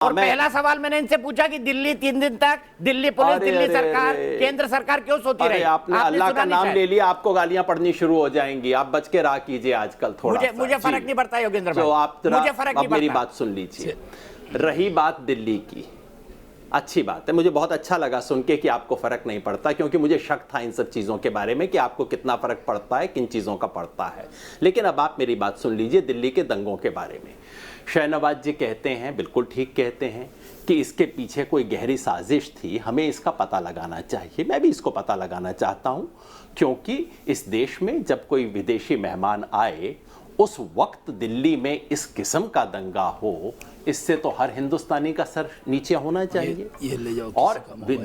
और पहला सवाल मैंने इनसे पूछा कि दिल्ली 3 दिन तक दिल्ली पुलिस, दिल्ली सरकार, केंद्र सरकार क्यों सोती रही? आपने अल्लाह का नाम ले लिया, आपको गालियां पड़नी शुरू हो जाएंगी। आप बच के रहा कीजिए आजकल थोड़ा। मुझे फर्क नहीं पड़ता योगेंद्र भाई, जो आप मुझे फर्क नहीं पड़ता। मेरी बात सुन लीजिए। रही बात दिल्ली की, अच्छी बात है, मुझे बहुत अच्छा लगा सुन के कि आपको फर्क नहीं पड़ता, क्योंकि मुझे शक था इन सब चीज़ों के बारे में कि आपको कितना फर्क पड़ता है, किन चीज़ों का पड़ता है। लेकिन अब आप मेरी बात सुन लीजिए दिल्ली के दंगों के बारे में। शहनवाज जी कहते हैं, बिल्कुल ठीक कहते हैं, कि इसके पीछे कोई गहरी साजिश थी, हमें इसका पता लगाना चाहिए। मैं भी इसको पता लगाना चाहता हूं, क्योंकि इस देश में जब कोई विदेशी मेहमान आए उस वक्त दिल्ली में इस किस्म का दंगा हो, इससे तो हर हिंदुस्तानी का सर नीचे होना चाहिए। ये ले जाओ। और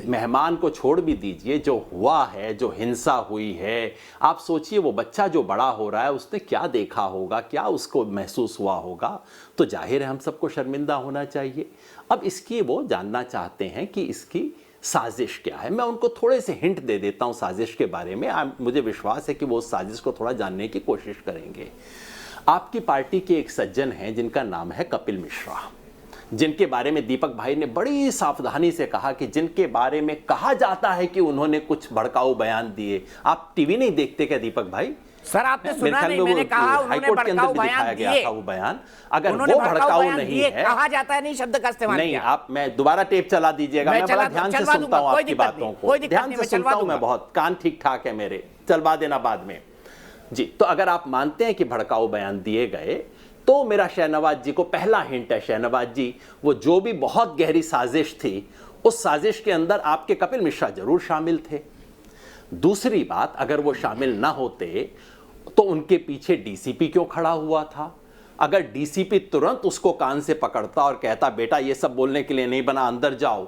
मेहमान को छोड़ भी दीजिए, जो हुआ है, जो हिंसा हुई है, आप सोचिए वो बच्चा जो बड़ा हो रहा है उसने क्या देखा होगा, क्या उसको महसूस हुआ होगा। तो जाहिर है हम सबको शर्मिंदा होना चाहिए। अब इसकी वो जानना चाहते हैं कि इसकी साजिश क्या है। मैं उनको थोड़े से हिंट दे देता हूं साजिश के बारे में। मुझे विश्वास है कि वो उस साजिश को थोड़ा जानने की कोशिश करेंगे। आपकी पार्टी के एक सज्जन हैं जिनका नाम है कपिल मिश्रा, जिनके बारे में दीपक भाई ने बड़ी सावधानी से कहा कि जिनके बारे में कहा जाता है कि उन्होंने कुछ भड़काऊ बयान दिए। आप टीवी नहीं देखते क्या दीपक भाई? सर आपने सुना नहीं, मैंने कहा उन्होंने भड़काऊ बयान दिए। था वो बयान, अगर वो भड़काऊ नहीं है, कहा जाता है नहीं शब्द का इस्तेमाल नहीं। आप मैं दोबारा टेप चला दीजिएगा, मैं बड़ा ध्यान से सुनता हूं आपकी बातों को, ध्यान से सुनता हूं मैं, बहुत कान ठीक ठाक है मेरे, चलवा देना बाद में जी। तो अगर आप मानते हैं कि भड़काऊ बयान दिए गए तो मेरा शहनवाज जी को पहला हिंट है, शहनवाज जी वो जो भी बहुत गहरी साजिश थी, उस साजिश के अंदर आपके कपिल मिश्रा जरूर शामिल थे। दूसरी बात, अगर वो शामिल ना होते तो उनके पीछे डीसीपी क्यों खड़ा हुआ था? अगर डीसीपी तुरंत उसको कान से पकड़ता और कहता बेटा ये सब बोलने के लिए नहीं बना, अंदर जाओ,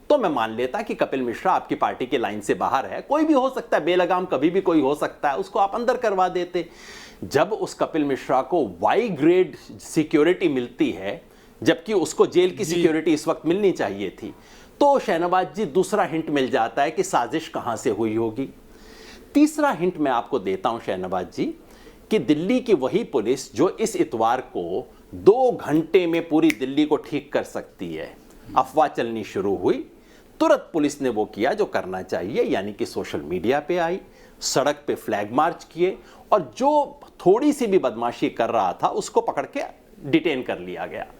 तो मैं मान लेता कि कपिल मिश्रा आपकी पार्टी की लाइन से बाहर है। कोई भी हो सकता है, बेलगाम कभी भी कोई हो सकता है, उसको आप अंदर करवा देते। जब उस कपिल मिश्रा को वाई ग्रेड सिक्योरिटी मिलती है, जबकि उसको जेल की सिक्योरिटी इस वक्त मिलनी चाहिए थी, तो शहनवाज जी दूसरा हिंट मिल जाता है कि साजिश कहां से हुई होगी। तीसरा हिंट मैं आपको देता हूं शहनवाज जी, कि दिल्ली की वही पुलिस जो इस इतवार को 2 घंटे में पूरी दिल्ली को ठीक कर सकती है। अफवाह चलनी शुरू हुई, तुरंत पुलिस ने वो किया जो करना चाहिए, यानी कि सोशल मीडिया पे आई, सड़क पे फ्लैग मार्च किए, और जो थोड़ी सी भी बदमाशी कर रहा था उसको पकड़ के डिटेन कर लिया गया।